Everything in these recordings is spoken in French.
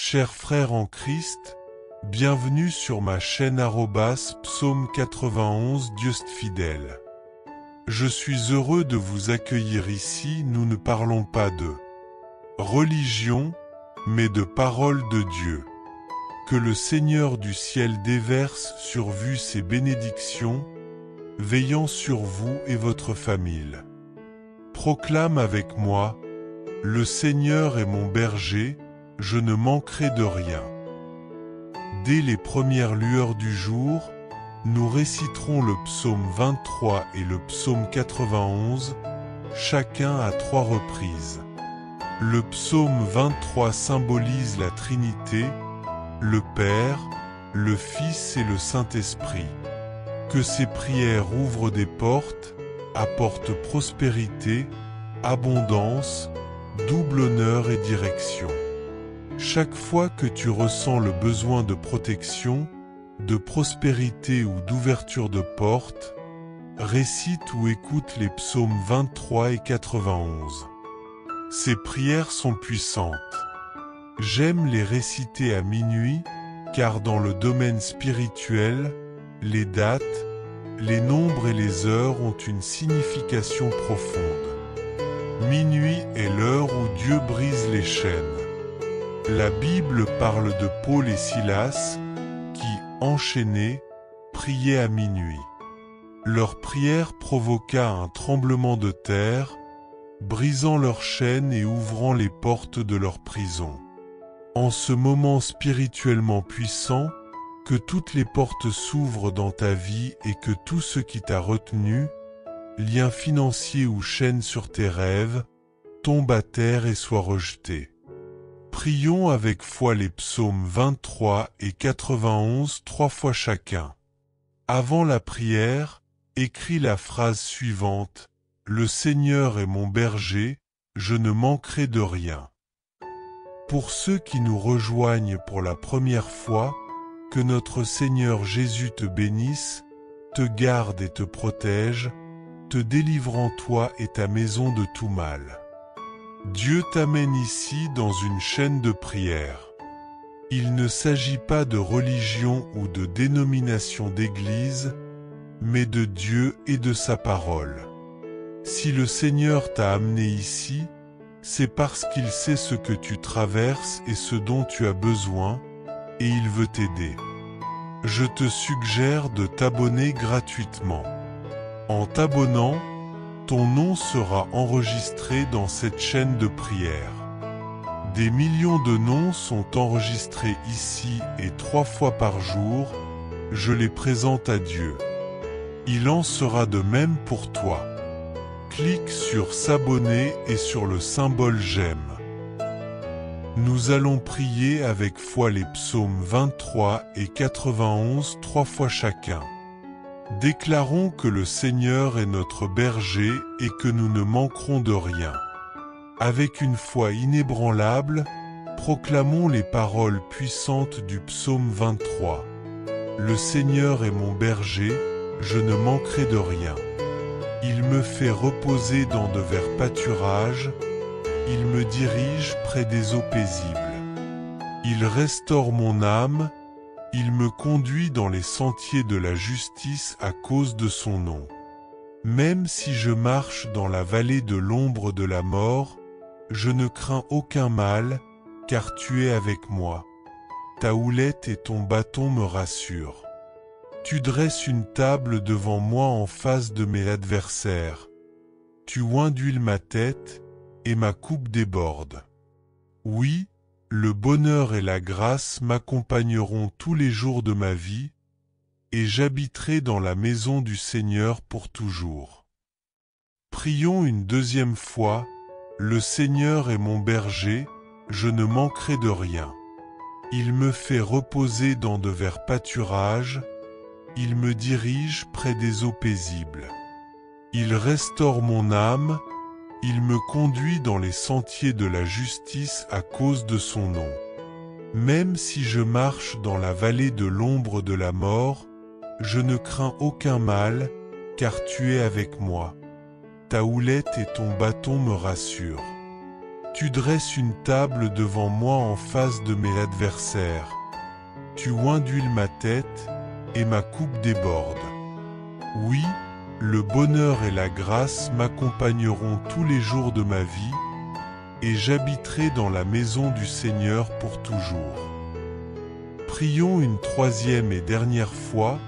Chers frères en Christ, bienvenue sur ma chaîne Psaume 91 Dieu fidèle. Je suis heureux de vous accueillir ici. Nous ne parlons pas de religion, mais de parole de Dieu. Que le Seigneur du ciel déverse sur vous ses bénédictions, veillant sur vous et votre famille. Proclame avec moi, le Seigneur est mon berger, je ne manquerai de rien. Dès les premières lueurs du jour, nous réciterons le psaume 23 et le psaume 91, chacun à 3 reprises. Le psaume 23 symbolise la Trinité, le Père, le Fils et le Saint-Esprit. Que ces prières ouvrent des portes, apportent prospérité, abondance, double honneur et direction. Chaque fois que tu ressens le besoin de protection, de prospérité ou d'ouverture de portes, récite ou écoute les psaumes 23 et 91. Ces prières sont puissantes. J'aime les réciter à minuit, car dans le domaine spirituel, les dates, les nombres et les heures ont une signification profonde. Minuit est l'heure où Dieu brise les chaînes. La Bible parle de Paul et Silas, qui, enchaînés, priaient à minuit. Leur prière provoqua un tremblement de terre, brisant leurs chaînes et ouvrant les portes de leur prison. En ce moment spirituellement puissant, que toutes les portes s'ouvrent dans ta vie et que tout ce qui t'a retenu, lien financier ou chaîne sur tes rêves, tombe à terre et soit rejeté. Prions avec foi les psaumes 23 et 91 3 fois chacun. Avant la prière, écris la phrase suivante, « Le Seigneur est mon berger, je ne manquerai de rien ». Pour ceux qui nous rejoignent pour la première fois, que notre Seigneur Jésus te bénisse, te garde et te protège, te délivrant toi et ta maison de tout mal. Dieu t'amène ici dans une chaîne de prière. Il ne s'agit pas de religion ou de dénomination d'église, mais de Dieu et de sa parole. Si le Seigneur t'a amené ici, c'est parce qu'il sait ce que tu traverses et ce dont tu as besoin, et il veut t'aider. Je te suggère de t'abonner gratuitement. En t'abonnant, ton nom sera enregistré dans cette chaîne de prière. Des millions de noms sont enregistrés ici et 3 fois par jour, je les présente à Dieu. Il en sera de même pour toi. Clique sur s'abonner et sur le symbole j'aime. Nous allons prier avec foi les psaumes 23 et 91 3 fois chacun. Déclarons que le Seigneur est notre berger et que nous ne manquerons de rien. Avec une foi inébranlable, proclamons les paroles puissantes du psaume 23. Le Seigneur est mon berger, je ne manquerai de rien. Il me fait reposer dans de verts pâturages, il me dirige près des eaux paisibles. Il restaure mon âme, il me conduit dans les sentiers de la justice à cause de son nom. Même si je marche dans la vallée de l'ombre de la mort, je ne crains aucun mal, car tu es avec moi. Ta houlette et ton bâton me rassurent. Tu dresses une table devant moi en face de mes adversaires. Tu oins d'huile ma tête, et ma coupe déborde. Oui, le bonheur et la grâce m'accompagneront tous les jours de ma vie, et j'habiterai dans la maison du Seigneur pour toujours. Prions une deuxième fois, le Seigneur est mon berger, je ne manquerai de rien. Il me fait reposer dans de verts pâturages, il me dirige près des eaux paisibles. Il restaure mon âme, il me conduit dans les sentiers de la justice à cause de son nom. Même si je marche dans la vallée de l'ombre de la mort, je ne crains aucun mal, car tu es avec moi. Ta houlette et ton bâton me rassurent. Tu dresses une table devant moi en face de mes adversaires. Tu oins d'huile ma tête, et ma coupe déborde. Oui, le bonheur et la grâce m'accompagneront tous les jours de ma vie, et j'habiterai dans la maison du Seigneur pour toujours. Prions une troisième et dernière fois,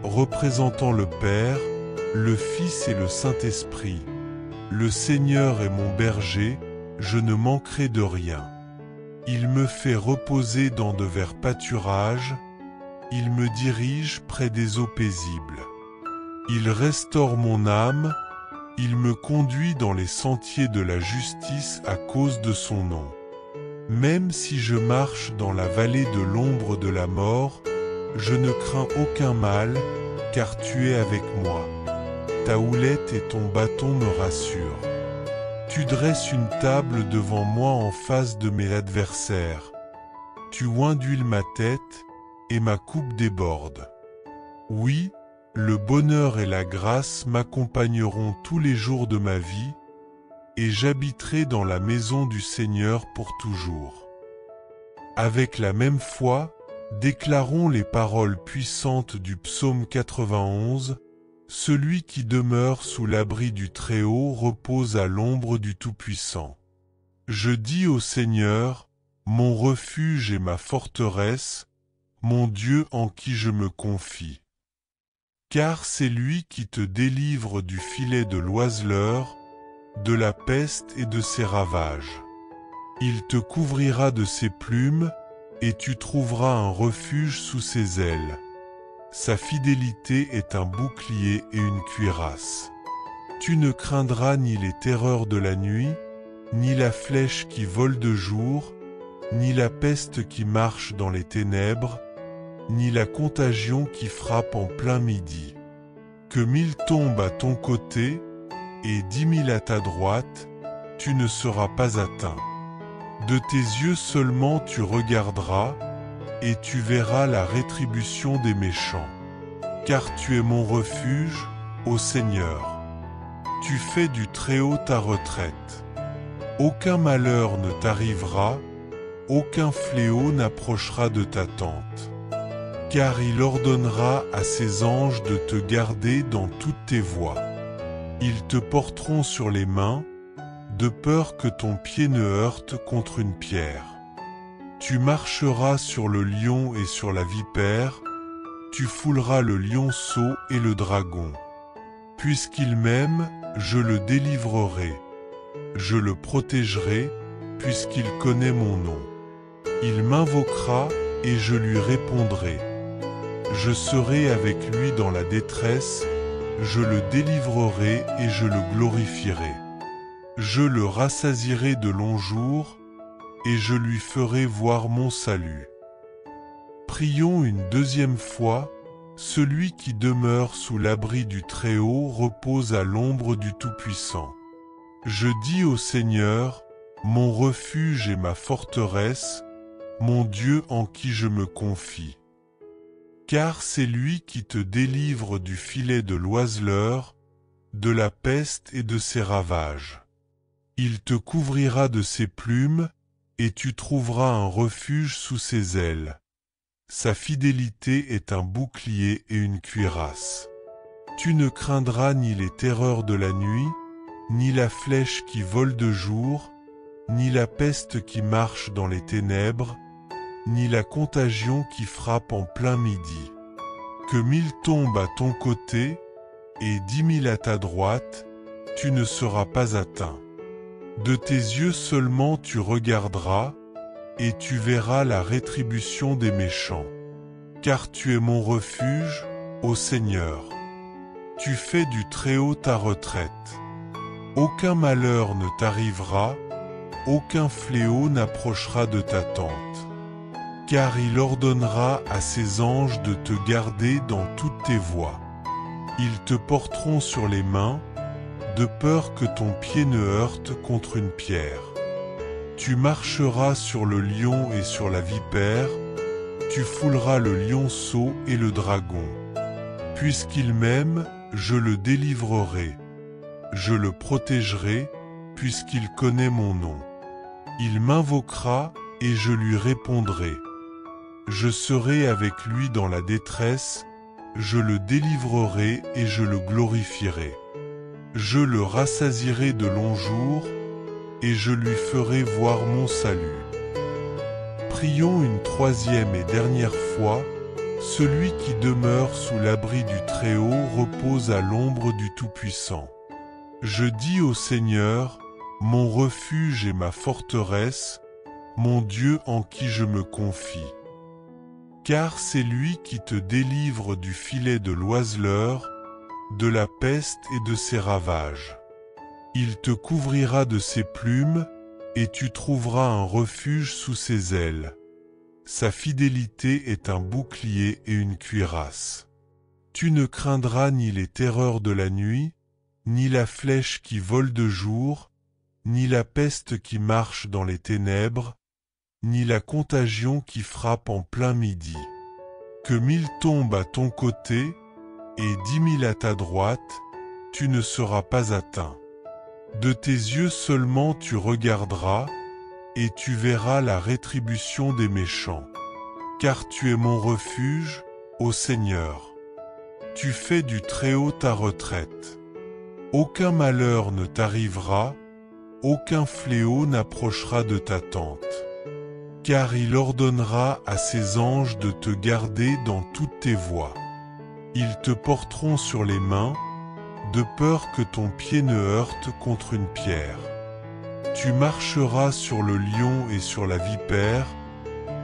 représentant le Père, le Fils et le Saint-Esprit. Le Seigneur est mon berger, je ne manquerai de rien. Il me fait reposer dans de verts pâturages, il me dirige près des eaux paisibles. Il restaure mon âme, il me conduit dans les sentiers de la justice à cause de son nom. Même si je marche dans la vallée de l'ombre de la mort, je ne crains aucun mal, car tu es avec moi. Ta houlette et ton bâton me rassurent. Tu dresses une table devant moi en face de mes adversaires. Tu oins d'huile ma tête, et ma coupe déborde. Oui, le bonheur et la grâce m'accompagneront tous les jours de ma vie, et j'habiterai dans la maison du Seigneur pour toujours. Avec la même foi, déclarons les paroles puissantes du psaume 91, « Celui qui demeure sous l'abri du Très-Haut repose à l'ombre du Tout-Puissant. Je dis au Seigneur, mon refuge et ma forteresse, mon Dieu en qui je me confie. Car c'est lui qui te délivre du filet de l'oiseleur, de la peste et de ses ravages. Il te couvrira de ses plumes, et tu trouveras un refuge sous ses ailes. Sa fidélité est un bouclier et une cuirasse. Tu ne craindras ni les terreurs de la nuit, ni la flèche qui vole de jour, ni la peste qui marche dans les ténèbres, ni la contagion qui frappe en plein midi. Que 1000 tombent à ton côté, et 10 000 à ta droite, tu ne seras pas atteint. De tes yeux seulement tu regarderas, et tu verras la rétribution des méchants. Car tu es mon refuge, ô Seigneur. Tu fais du Très-Haut ta retraite. Aucun malheur ne t'arrivera, aucun fléau n'approchera de ta tente. Car il ordonnera à ses anges de te garder dans toutes tes voies. Ils te porteront sur les mains, de peur que ton pied ne heurte contre une pierre. Tu marcheras sur le lion et sur la vipère, tu fouleras le lionceau et le dragon. Puisqu'il m'aime, je le délivrerai. Je le protégerai, puisqu'il connaît mon nom. Il m'invoquera, et je lui répondrai. Je serai avec lui dans la détresse, je le délivrerai et je le glorifierai. Je le rassasierai de longs jours, et je lui ferai voir mon salut. Prions une deuxième fois, celui qui demeure sous l'abri du Très-Haut repose à l'ombre du Tout-Puissant. Je dis au Seigneur, mon refuge et ma forteresse, mon Dieu en qui je me confie. Car c'est lui qui te délivre du filet de l'oiseleur, de la peste et de ses ravages. Il te couvrira de ses plumes, et tu trouveras un refuge sous ses ailes. Sa fidélité est un bouclier et une cuirasse. Tu ne craindras ni les terreurs de la nuit, ni la flèche qui vole de jour, ni la peste qui marche dans les ténèbres, ni la contagion qui frappe en plein midi. Que 1000 tombent à ton côté, et 10 000 à ta droite, tu ne seras pas atteint. De tes yeux seulement tu regarderas, et tu verras la rétribution des méchants. Car tu es mon refuge, ô Seigneur. Tu fais du Très-Haut ta retraite. Aucun malheur ne t'arrivera, aucun fléau n'approchera de ta tente. Car il ordonnera à ses anges de te garder dans toutes tes voies. Ils te porteront sur les mains, de peur que ton pied ne heurte contre une pierre. Tu marcheras sur le lion et sur la vipère, tu fouleras le lionceau et le dragon. Puisqu'il m'aime, je le délivrerai. Je le protégerai, puisqu'il connaît mon nom. Il m'invoquera et je lui répondrai. Je serai avec lui dans la détresse, je le délivrerai et je le glorifierai. Je le rassasierai de longs jours et je lui ferai voir mon salut. Prions une troisième et dernière fois. Celui qui demeure sous l'abri du Très-Haut repose à l'ombre du Tout-Puissant. Je dis au Seigneur, mon refuge et ma forteresse, mon Dieu en qui je me confie. Car c'est lui qui te délivre du filet de l'oiseleur, de la peste et de ses ravages. Il te couvrira de ses plumes, et tu trouveras un refuge sous ses ailes. Sa fidélité est un bouclier et une cuirasse. Tu ne craindras ni les terreurs de la nuit, ni la flèche qui vole de jour, ni la peste qui marche dans les ténèbres, ni la contagion qui frappe en plein midi. Que 1000 tombent à ton côté, et 10 000 à ta droite, tu ne seras pas atteint. De tes yeux seulement tu regarderas, et tu verras la rétribution des méchants. Car tu es mon refuge, ô Seigneur. Tu fais du Très-Haut ta retraite. Aucun malheur ne t'arrivera, aucun fléau n'approchera de ta tente. Car il ordonnera à ses anges de te garder dans toutes tes voies. Ils te porteront sur les mains, de peur que ton pied ne heurte contre une pierre. Tu marcheras sur le lion et sur la vipère,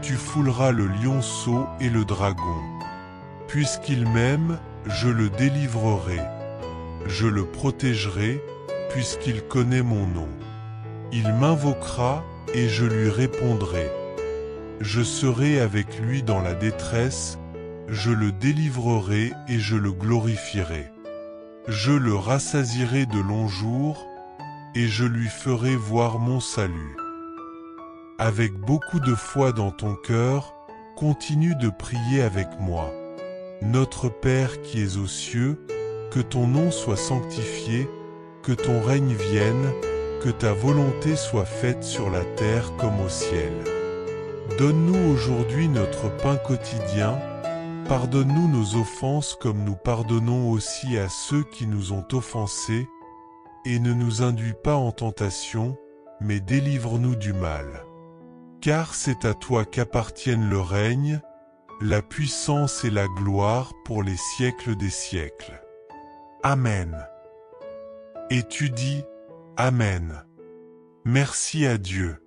tu fouleras le lionceau et le dragon. Puisqu'il m'aime, je le délivrerai. Je le protégerai, puisqu'il connaît mon nom. Il m'invoquera et je lui répondrai. Je serai avec lui dans la détresse, je le délivrerai et je le glorifierai. Je le rassasierai de longs jours, et je lui ferai voir mon salut. Avec beaucoup de foi dans ton cœur, continue de prier avec moi. Notre Père qui es aux cieux, que ton nom soit sanctifié, que ton règne vienne, que ta volonté soit faite sur la terre comme au ciel. Donne-nous aujourd'hui notre pain quotidien, pardonne-nous nos offenses comme nous pardonnons aussi à ceux qui nous ont offensés, et ne nous induis pas en tentation, mais délivre-nous du mal. Car c'est à toi qu'appartiennent le règne, la puissance et la gloire pour les siècles des siècles. Amen. Et tu dis, Amen. Merci à Dieu.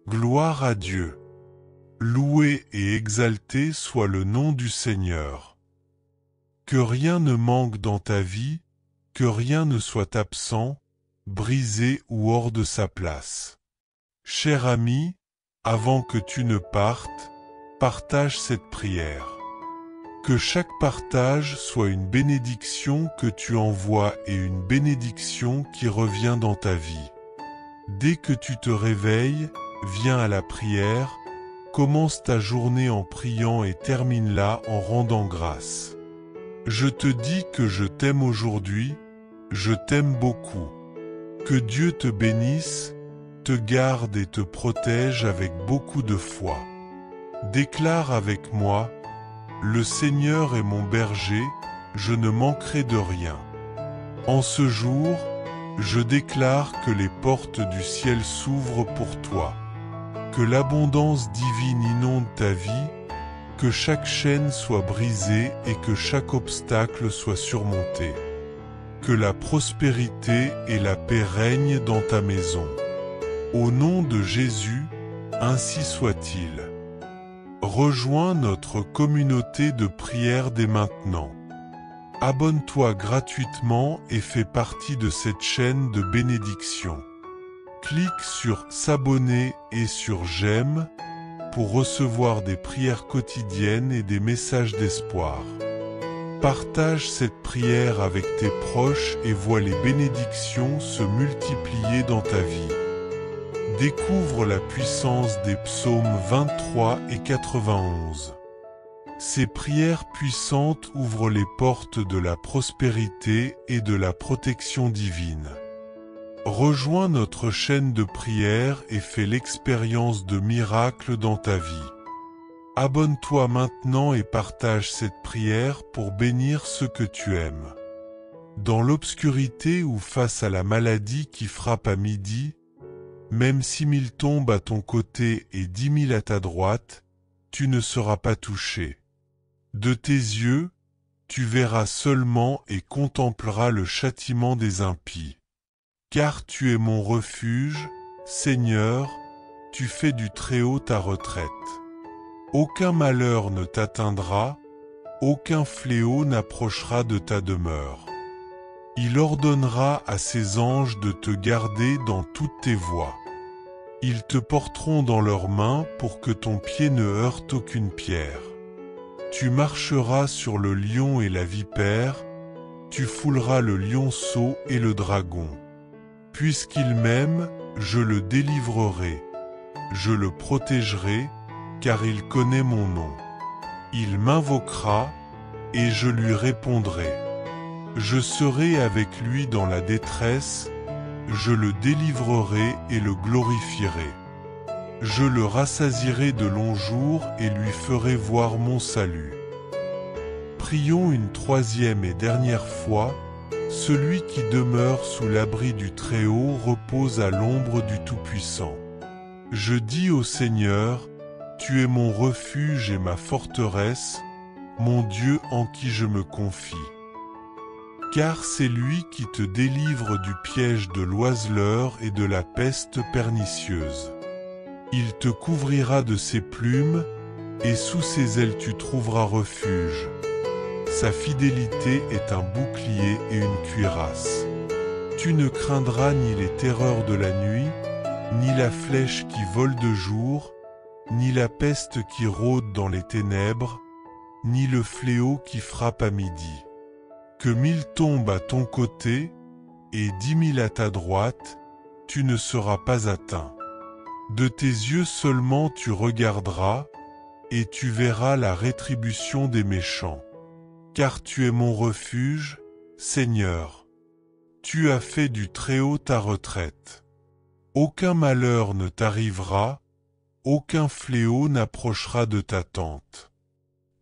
Gloire à Dieu. Loué et exalté soit le nom du Seigneur. Que rien ne manque dans ta vie, que rien ne soit absent, brisé ou hors de sa place. Cher ami, avant que tu ne partes, partage cette prière. Que chaque partage soit une bénédiction que tu envoies et une bénédiction qui revient dans ta vie. Dès que tu te réveilles, viens à la prière, commence ta journée en priant et termine-la en rendant grâce. Je te dis que je t'aime aujourd'hui, je t'aime beaucoup. Que Dieu te bénisse, te garde et te protège avec beaucoup de foi. Déclare avec moi, le Seigneur est mon berger, je ne manquerai de rien. En ce jour, je déclare que les portes du ciel s'ouvrent pour toi. Que l'abondance divine inonde ta vie, que chaque chaîne soit brisée et que chaque obstacle soit surmonté. Que la prospérité et la paix règnent dans ta maison. Au nom de Jésus, ainsi soit-il. Rejoins notre communauté de prière dès maintenant. Abonne-toi gratuitement et fais partie de cette chaîne de bénédiction. Clique sur s'abonner et sur j'aime pour recevoir des prières quotidiennes et des messages d'espoir. Partage cette prière avec tes proches et vois les bénédictions se multiplier dans ta vie. Découvre la puissance des psaumes 23 et 91. Ces prières puissantes ouvrent les portes de la prospérité et de la protection divine. Rejoins notre chaîne de prière et fais l'expérience de miracles dans ta vie. Abonne-toi maintenant et partage cette prière pour bénir ceux que tu aimes. Dans l'obscurité ou face à la maladie qui frappe à midi, même 6 000 tombent à ton côté et 10 000 à ta droite, tu ne seras pas touché. De tes yeux, tu verras seulement et contempleras le châtiment des impies. Car tu es mon refuge, Seigneur, tu fais du Très-Haut ta retraite. Aucun malheur ne t'atteindra, aucun fléau n'approchera de ta demeure. Il ordonnera à ses anges de te garder dans toutes tes voies. Ils te porteront dans leurs mains pour que ton pied ne heurte aucune pierre. Tu marcheras sur le lion et la vipère, tu fouleras le lionceau et le dragon. Puisqu'il m'aime, je le délivrerai, je le protégerai, car il connaît mon nom. Il m'invoquera, et je lui répondrai. Je serai avec lui dans la détresse, je le délivrerai et le glorifierai. Je le rassasierai de longs jours et lui ferai voir mon salut. Prions une troisième et dernière fois. Celui qui demeure sous l'abri du Très-Haut repose à l'ombre du Tout-Puissant. Je dis au Seigneur, tu es mon refuge et ma forteresse, mon Dieu en qui je me confie. Car c'est lui qui te délivre du piège de l'oiseleur et de la peste pernicieuse. Il te couvrira de ses plumes, et sous ses ailes tu trouveras refuge. Sa fidélité est un bouclier et une cuirasse. Tu ne craindras ni les terreurs de la nuit, ni la flèche qui vole de jour, ni la peste qui rôde dans les ténèbres, ni le fléau qui frappe à midi. Que 1000 tombent à ton côté, et 10 000 à ta droite, tu ne seras pas atteint. De tes yeux seulement tu regarderas, et tu verras la rétribution des méchants. Car tu es mon refuge, Seigneur. Tu as fait du Très-Haut ta retraite. Aucun malheur ne t'arrivera, aucun fléau n'approchera de ta tente.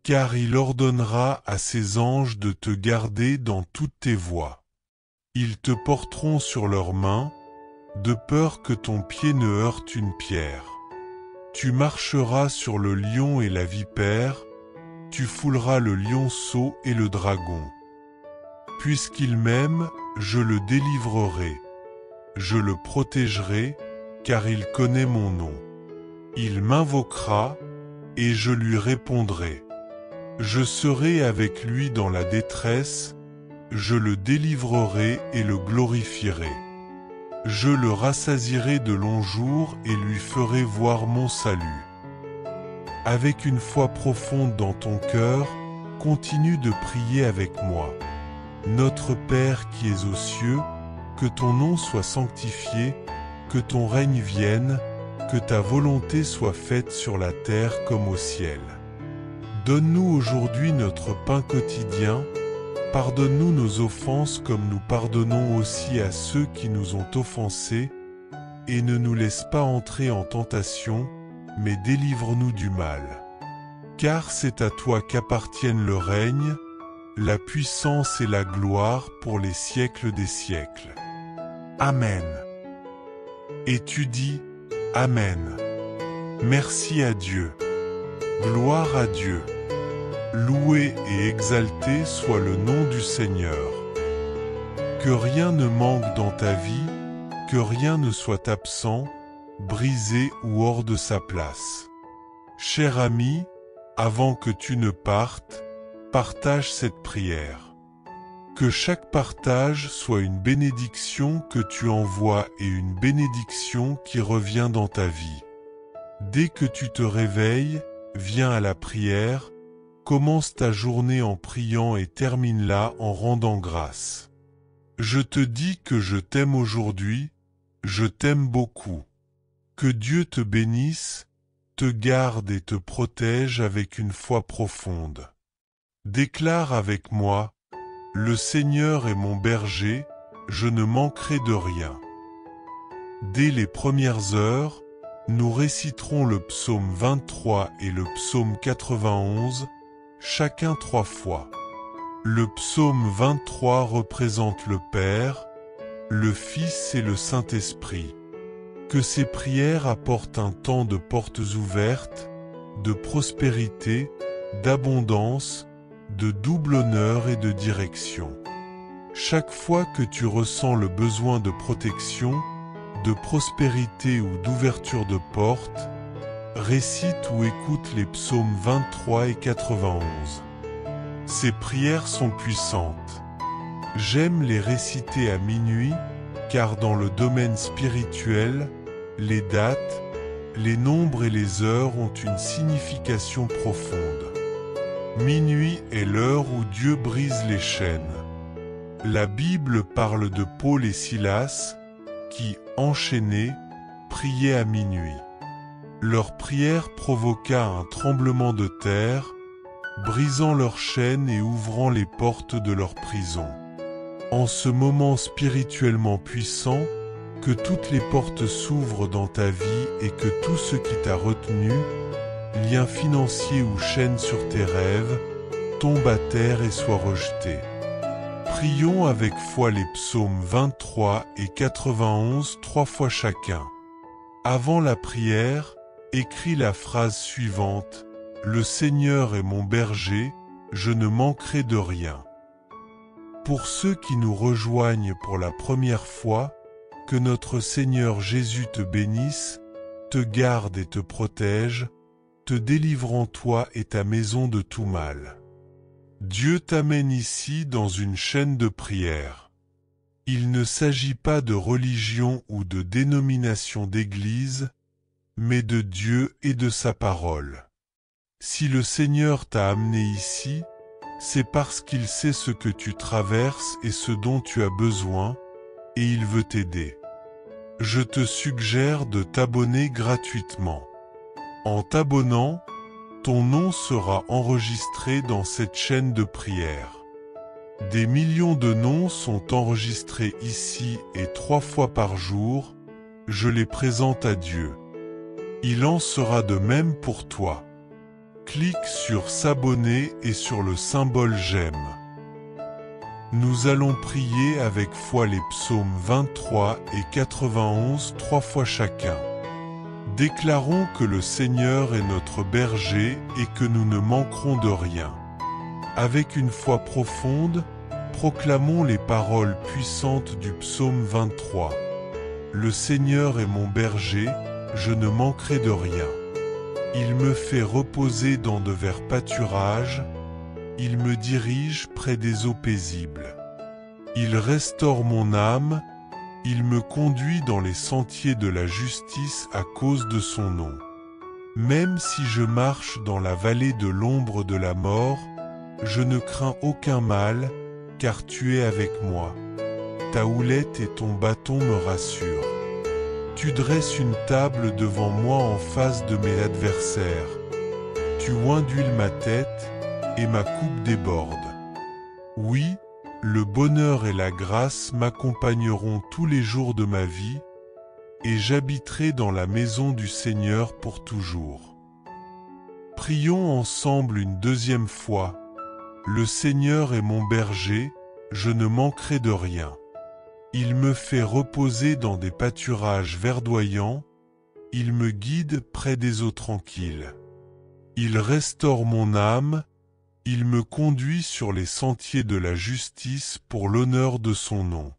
Car il ordonnera à ses anges de te garder dans toutes tes voies. Ils te porteront sur leurs mains, de peur que ton pied ne heurte une pierre. Tu marcheras sur le lion et la vipère, tu fouleras le lionceau et le dragon. Puisqu'il m'aime, je le délivrerai. Je le protégerai, car il connaît mon nom. Il m'invoquera, et je lui répondrai. Je serai avec lui dans la détresse, je le délivrerai et le glorifierai. Je le rassasierai de longs jours et lui ferai voir mon salut. Avec une foi profonde dans ton cœur, continue de prier avec moi. Notre Père qui es aux cieux, que ton nom soit sanctifié, que ton règne vienne, que ta volonté soit faite sur la terre comme au ciel. Donne-nous aujourd'hui notre pain quotidien, pardonne-nous nos offenses comme nous pardonnons aussi à ceux qui nous ont offensés, et ne nous laisse pas entrer en tentation, mais délivre-nous du mal. Car c'est à toi qu'appartiennent le règne, la puissance et la gloire pour les siècles des siècles. Amen. Et tu dis, Amen. Merci à Dieu. Gloire à Dieu. Loué et exalté soit le nom du Seigneur. Que rien ne manque dans ta vie, que rien ne soit absent, brisé ou hors de sa place. Cher ami, avant que tu ne partes, partage cette prière. Que chaque partage soit une bénédiction que tu envoies et une bénédiction qui revient dans ta vie. Dès que tu te réveilles, viens à la prière, commence ta journée en priant et termine-la en rendant grâce. Je te dis que je t'aime aujourd'hui, je t'aime beaucoup. Que Dieu te bénisse, te garde et te protège avec une foi profonde. Déclare avec moi, le Seigneur est mon berger, je ne manquerai de rien. Dès les premières heures, nous réciterons le psaume 23 et le psaume 91, chacun 3 fois. Le psaume 23 représente le Père, le Fils et le Saint-Esprit. Que ces prières apportent un temps de portes ouvertes, de prospérité, d'abondance, de double honneur et de direction. Chaque fois que tu ressens le besoin de protection, de prospérité ou d'ouverture de portes, récite ou écoute les psaumes 23 et 91. Ces prières sont puissantes. J'aime les réciter à minuit, car dans le domaine spirituel, les dates, les nombres et les heures ont une signification profonde. Minuit est l'heure où Dieu brise les chaînes. La Bible parle de Paul et Silas, qui, enchaînés, priaient à minuit. Leur prière provoqua un tremblement de terre, brisant leurs chaînes et ouvrant les portes de leur prison. En ce moment spirituellement puissant, que toutes les portes s'ouvrent dans ta vie et que tout ce qui t'a retenu, lien financier ou chaîne sur tes rêves, tombe à terre et soit rejeté. Prions avec foi les psaumes 23 et 91 3 fois chacun. Avant la prière, écris la phrase suivante: « Le Seigneur est mon berger, je ne manquerai de rien ». Pour ceux qui nous rejoignent pour la première fois, que notre Seigneur Jésus te bénisse, te garde et te protège, te délivrant toi et ta maison de tout mal. Dieu t'amène ici dans une chaîne de prière. Il ne s'agit pas de religion ou de dénomination d'église, mais de Dieu et de sa parole. Si le Seigneur t'a amené ici, c'est parce qu'il sait ce que tu traverses et ce dont tu as besoin, et il veut t'aider. Je te suggère de t'abonner gratuitement. En t'abonnant, ton nom sera enregistré dans cette chaîne de prière. Des millions de noms sont enregistrés ici et 3 fois par jour, je les présente à Dieu. Il en sera de même pour toi. Clique sur s'abonner et sur le symbole j'aime. Nous allons prier avec foi les psaumes 23 et 91 3 fois chacun. Déclarons que le Seigneur est notre berger et que nous ne manquerons de rien. Avec une foi profonde, proclamons les paroles puissantes du psaume 23. Le Seigneur est mon berger, je ne manquerai de rien. Il me fait reposer dans de verts pâturages, il me dirige près des eaux paisibles. Il restaure mon âme, il me conduit dans les sentiers de la justice à cause de son nom. Même si je marche dans la vallée de l'ombre de la mort, je ne crains aucun mal, car tu es avec moi. Ta houlette et ton bâton me rassurent. Tu dresses une table devant moi en face de mes adversaires. Tu oins d'huile ma tête, et ma coupe déborde. Oui, le bonheur et la grâce m'accompagneront tous les jours de ma vie, et j'habiterai dans la maison du Seigneur pour toujours. Prions ensemble une deuxième fois. Le Seigneur est mon berger, je ne manquerai de rien. Il me fait reposer dans des pâturages verdoyants, il me guide près des eaux tranquilles. Il restaure mon âme, il me conduit sur les sentiers de la justice pour l'honneur de son nom.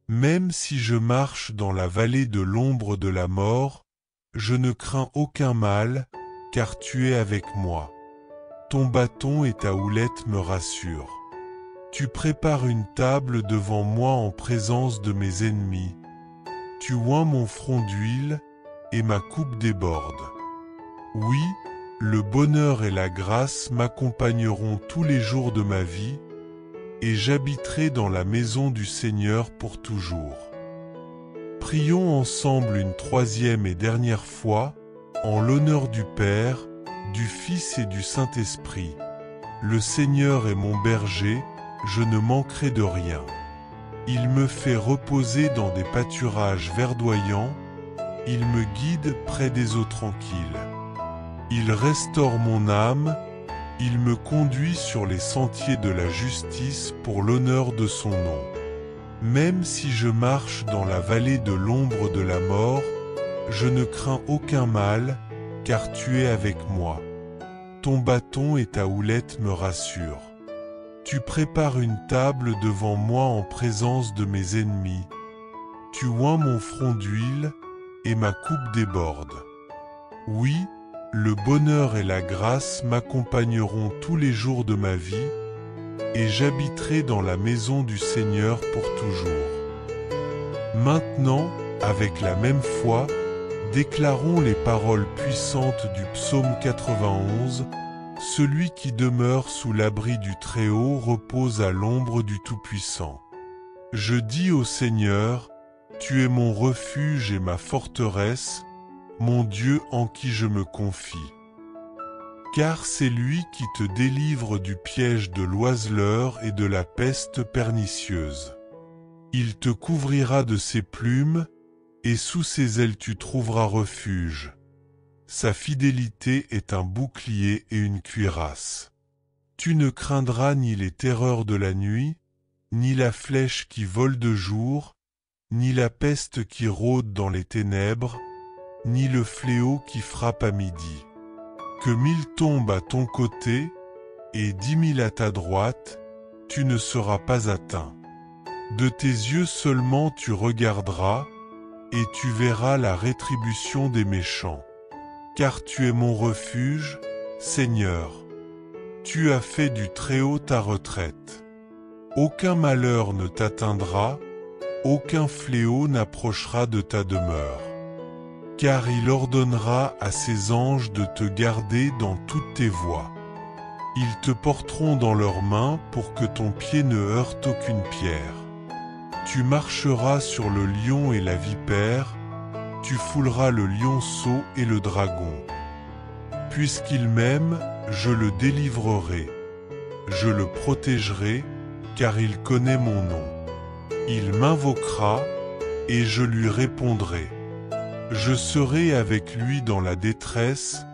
Même si je marche dans la vallée de l'ombre de la mort, je ne crains aucun mal, car tu es avec moi. Ton bâton et ta houlette me rassurent. Tu prépares une table devant moi en présence de mes ennemis. Tu oins mon front d'huile, et ma coupe déborde. Oui, le bonheur et la grâce m'accompagneront tous les jours de ma vie, et j'habiterai dans la maison du Seigneur pour toujours. Prions ensemble une troisième et dernière fois, en l'honneur du Père, du Fils et du Saint-Esprit. Le Seigneur est mon berger, je ne manquerai de rien. Il me fait reposer dans des pâturages verdoyants, il me guide près des eaux tranquilles. Il restaure mon âme, il me conduit sur les sentiers de la justice pour l'honneur de son nom. Même si je marche dans la vallée de l'ombre de la mort, je ne crains aucun mal, car tu es avec moi. Ton bâton et ta houlette me rassurent. Tu prépares une table devant moi en présence de mes ennemis. Tu oins mon front d'huile, et ma coupe déborde. Oui, le bonheur et la grâce m'accompagneront tous les jours de ma vie, et j'habiterai dans la maison du Seigneur pour toujours. Maintenant, avec la même foi, déclarons les paroles puissantes du psaume 91, « Celui qui demeure sous l'abri du Très-Haut repose à l'ombre du Tout-Puissant. Je dis au Seigneur, tu es mon refuge et ma forteresse, mon Dieu en qui je me confie. Car c'est lui qui te délivre du piège de l'oiseleur et de la peste pernicieuse. Il te couvrira de ses plumes, et sous ses ailes tu trouveras refuge. Sa fidélité est un bouclier et une cuirasse. Tu ne craindras ni les terreurs de la nuit, ni la flèche qui vole de jour, ni la peste qui rôde dans les ténèbres, ni le fléau qui frappe à midi. Que 1000 tombent à ton côté, et 10 000 à ta droite, tu ne seras pas atteint. De tes yeux seulement tu regarderas, et tu verras la rétribution des méchants. Car tu es mon refuge, Seigneur. Tu as fait du Très-Haut ta retraite. Aucun malheur ne t'atteindra, aucun fléau n'approchera de ta demeure. Car il ordonnera à ses anges de te garder dans toutes tes voies. Ils te porteront dans leurs mains pour que ton pied ne heurte aucune pierre. Tu marcheras sur le lion et la vipère, tu fouleras le lionceau et le dragon. Puisqu'il m'aime, je le délivrerai. Je le protégerai, car il connaît mon nom. Il m'invoquera, et je lui répondrai. Je serai avec lui dans la détresse,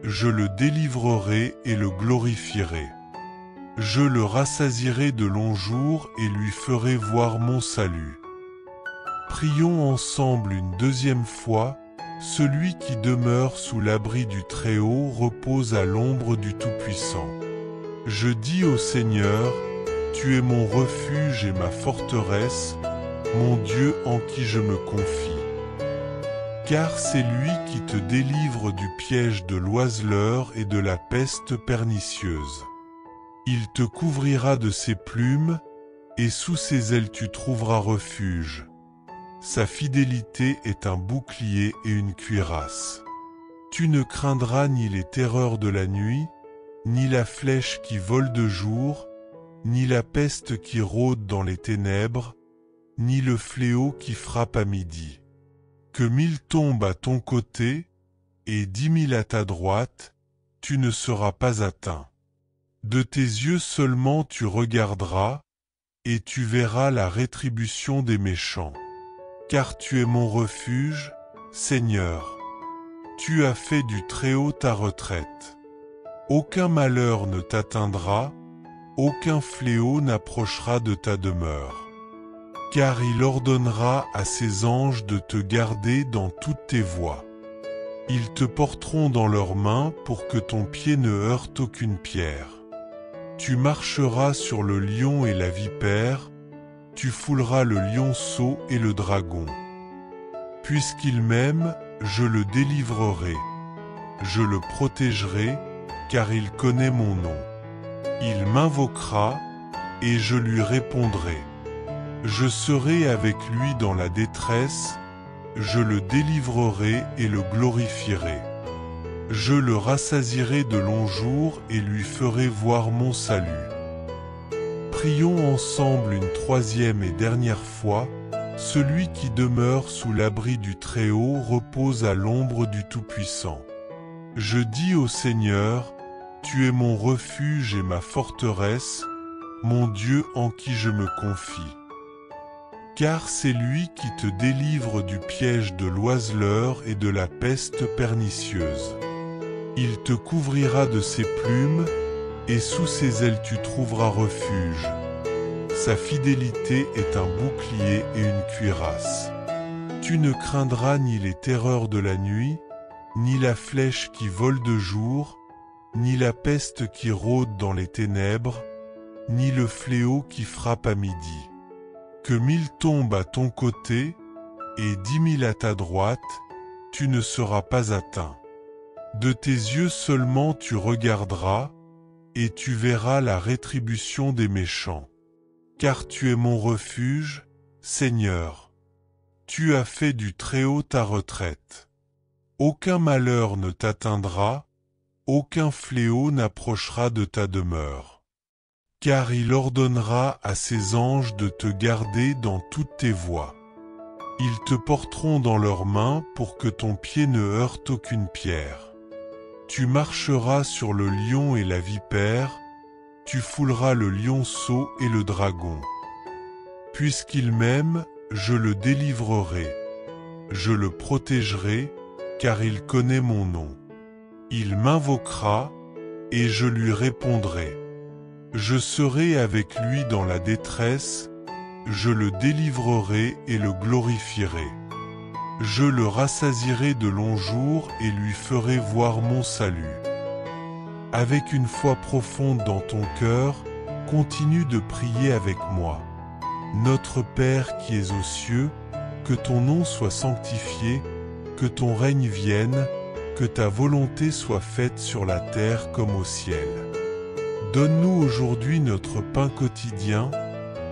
je le délivrerai et le glorifierai. Je le rassasierai de longs jours et lui ferai voir mon salut. Prions ensemble une deuxième fois, celui qui demeure sous l'abri du Très-Haut repose à l'ombre du Tout-Puissant. Je dis au Seigneur, tu es mon refuge et ma forteresse, mon Dieu en qui je me confie. Car c'est lui qui te délivre du piège de l'oiseleur et de la peste pernicieuse. Il te couvrira de ses plumes, et sous ses ailes tu trouveras refuge. Sa fidélité est un bouclier et une cuirasse. Tu ne craindras ni les terreurs de la nuit, ni la flèche qui vole de jour, ni la peste qui rôde dans les ténèbres, ni le fléau qui frappe à midi. Que 1000 tombent à ton côté, et 10 000 à ta droite, tu ne seras pas atteint. De tes yeux seulement tu regarderas, et tu verras la rétribution des méchants. Car tu es mon refuge, Seigneur. Tu as fait du Très-Haut ta retraite. Aucun malheur ne t'atteindra, aucun fléau n'approchera de ta demeure. Car il ordonnera à ses anges de te garder dans toutes tes voies. Ils te porteront dans leurs mains pour que ton pied ne heurte aucune pierre. Tu marcheras sur le lion et la vipère, tu fouleras le lionceau et le dragon. Puisqu'il m'aime, je le délivrerai. Je le protégerai, car il connaît mon nom. Il m'invoquera, et je lui répondrai. Je serai avec lui dans la détresse, je le délivrerai et le glorifierai. Je le rassasierai de longs jours et lui ferai voir mon salut. Prions ensemble une troisième et dernière fois, celui qui demeure sous l'abri du Très-Haut repose à l'ombre du Tout-Puissant. Je dis au Seigneur, tu es mon refuge et ma forteresse, mon Dieu en qui je me confie. car c'est lui qui te délivre du piège de l'oiseleur et de la peste pernicieuse. Il te couvrira de ses plumes, et sous ses ailes tu trouveras refuge. Sa fidélité est un bouclier et une cuirasse. Tu ne craindras ni les terreurs de la nuit, ni la flèche qui vole de jour, ni la peste qui rôde dans les ténèbres, ni le fléau qui frappe à midi. Que 1000 tombent à ton côté, et 10 000 à ta droite, tu ne seras pas atteint. De tes yeux seulement tu regarderas, et tu verras la rétribution des méchants. Car tu es mon refuge, Seigneur. Tu as fait du Très-Haut ta retraite. Aucun malheur ne t'atteindra, aucun fléau n'approchera de ta demeure. Car il ordonnera à ses anges de te garder dans toutes tes voies. Ils te porteront dans leurs mains pour que ton pied ne heurte aucune pierre. Tu marcheras sur le lion et la vipère, tu fouleras le lionceau et le dragon. Puisqu'il m'aime, je le délivrerai. Je le protégerai, car il connaît mon nom. Il m'invoquera, et je lui répondrai. Je serai avec lui dans la détresse, je le délivrerai et le glorifierai. Je le rassasierai de longs jours et lui ferai voir mon salut. Avec une foi profonde dans ton cœur, continue de prier avec moi. Notre Père qui es aux cieux, que ton nom soit sanctifié, que ton règne vienne, que ta volonté soit faite sur la terre comme au ciel. Donne-nous aujourd'hui notre pain quotidien.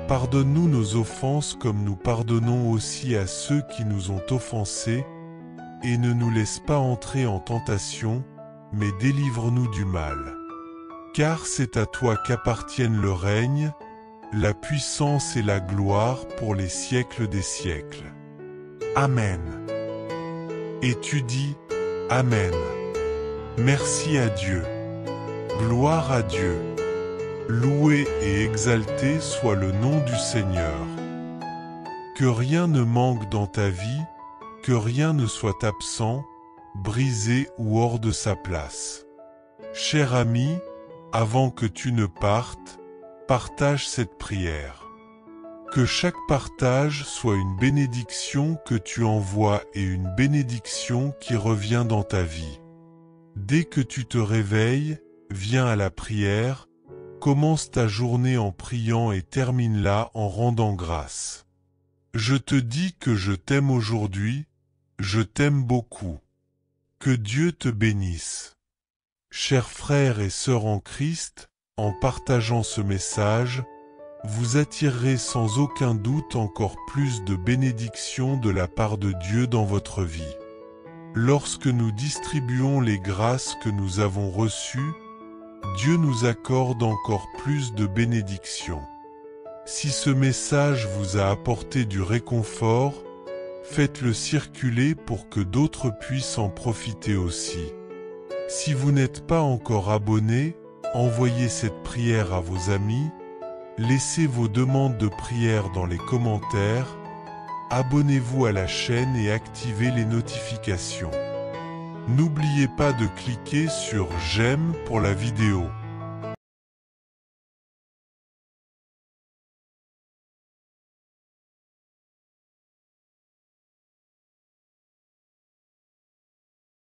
Pardonne-nous nos offenses comme nous pardonnons aussi à ceux qui nous ont offensés, et ne nous laisse pas entrer en tentation, mais délivre-nous du mal. Car c'est à toi qu'appartiennent le règne, la puissance et la gloire pour les siècles des siècles. Amen. Et tu dis, Amen. Merci à Dieu. Gloire à Dieu. Loué et exalté soit le nom du Seigneur. Que rien ne manque dans ta vie, que rien ne soit absent, brisé ou hors de sa place. Cher ami, avant que tu ne partes, partage cette prière. Que chaque partage soit une bénédiction que tu envoies et une bénédiction qui revient dans ta vie. Dès que tu te réveilles, viens à la prière, commence ta journée en priant et termine-la en rendant grâce. Je te dis que je t'aime aujourd'hui, je t'aime beaucoup. Que Dieu te bénisse. Chers frères et sœurs en Christ, en partageant ce message, vous attirerez sans aucun doute encore plus de bénédictions de la part de Dieu dans votre vie. Lorsque nous distribuons les grâces que nous avons reçues, Dieu nous accorde encore plus de bénédictions. Si ce message vous a apporté du réconfort, faites-le circuler pour que d'autres puissent en profiter aussi. Si vous n'êtes pas encore abonné, envoyez cette prière à vos amis, laissez vos demandes de prière dans les commentaires, abonnez-vous à la chaîne et activez les notifications. N'oubliez pas de cliquer sur « J'aime » pour la vidéo.